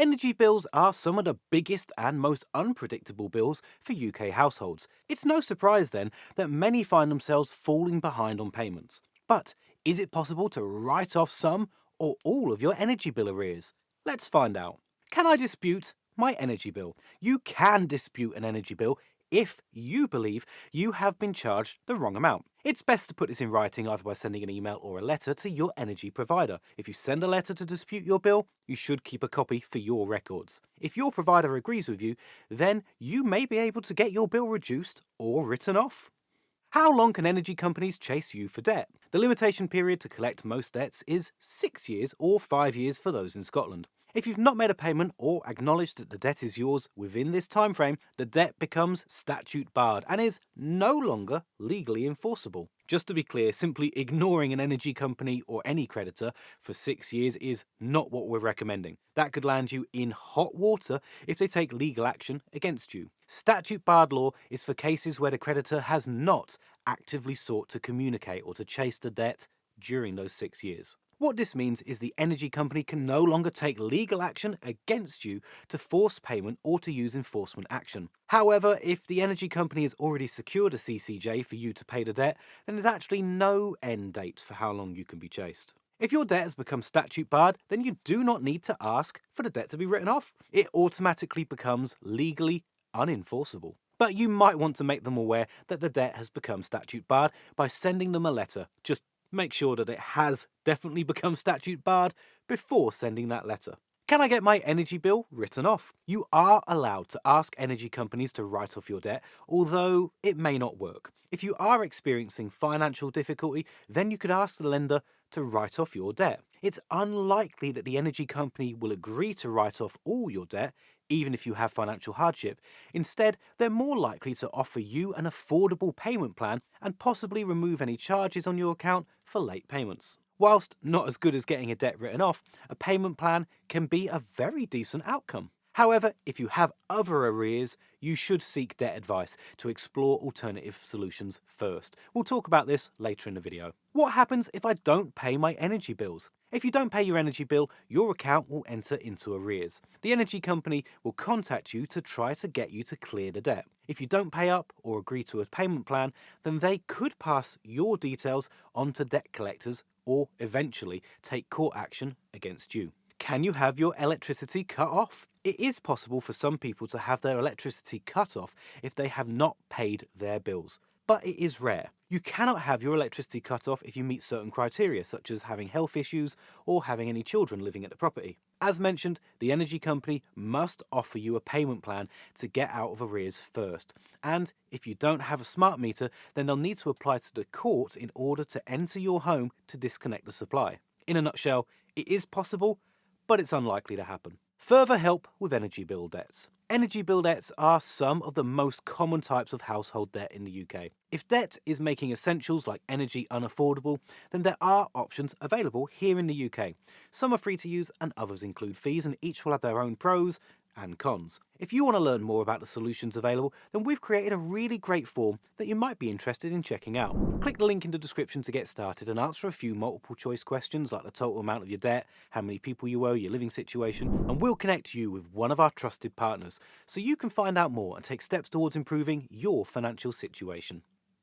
Energy bills are some of the biggest and most unpredictable bills for UK households. It's no surprise then that many find themselves falling behind on payments. But is it possible to write off some or all of your energy bill arrears? Let's find out. Can I dispute my energy bill? You can dispute an energy bill if you believe you have been charged the wrong amount. It's best to put this in writing either by sending an email or a letter to your energy provider. If you send a letter to dispute your bill, you should keep a copy for your records. If your provider agrees with you, then you may be able to get your bill reduced or written off. How long can energy companies chase you for debt? The limitation period to collect most debts is 6 years or 5 years for those in Scotland. If you've not made a payment or acknowledged that the debt is yours within this time frame, the debt becomes statute barred and is no longer legally enforceable. Just to be clear, simply ignoring an energy company or any creditor for 6 years is not what we're recommending. That could land you in hot water if they take legal action against you. Statute barred law is for cases where the creditor has not actively sought to communicate or to chase the debt during those 6 years. What this means is the energy company can no longer take legal action against you to force payment or to use enforcement action. However, if the energy company has already secured a CCJ for you to pay the debt, then there's actually no end date for how long you can be chased. If your debt has become statute barred, then you do not need to ask for the debt to be written off. It automatically becomes legally unenforceable. But you might want to make them aware that the debt has become statute barred by sending them a letter. Just make sure that it has definitely become statute barred before sending that letter. Can I get my energy bill written off? You are allowed to ask energy companies to write off your debt, although it may not work. If you are experiencing financial difficulty, then you could ask the lender to write off your debt. It's unlikely that the energy company will agree to write off all your debt, even if you have financial hardship. Instead, they're more likely to offer you an affordable payment plan and possibly remove any charges on your account for late payments. Whilst not as good as getting a debt written off, a payment plan can be a very decent outcome. However, if you have other arrears, you should seek debt advice to explore alternative solutions first. We'll talk about this later in the video. What happens if I don't pay my energy bills? If you don't pay your energy bill, your account will enter into arrears. The energy company will contact you to try to get you to clear the debt. If you don't pay up or agree to a payment plan, then they could pass your details on to debt collectors or eventually take court action against you. Can you have your electricity cut off? It is possible for some people to have their electricity cut off if they have not paid their bills, but it is rare. You cannot have your electricity cut off if you meet certain criteria, such as having health issues or having any children living at the property. As mentioned, the energy company must offer you a payment plan to get out of arrears first. And if you don't have a smart meter, then they'll need to apply to the court in order to enter your home to disconnect the supply. In a nutshell, it is possible, but it's unlikely to happen. Further help with energy bill debts. Energy bill debts are some of the most common types of household debt in the UK. If debt is making essentials like energy unaffordable, then there are options available here in the UK. Some are free to use and others include fees, and each will have their own pros and cons. If you want to learn more about the solutions available, then we've created a really great form that you might be interested in checking out. Click the link in the description to get started and answer a few multiple choice questions like the total amount of your debt, how many people you owe, your living situation, and we'll connect you with one of our trusted partners so you can find out more and take steps towards improving your financial situation.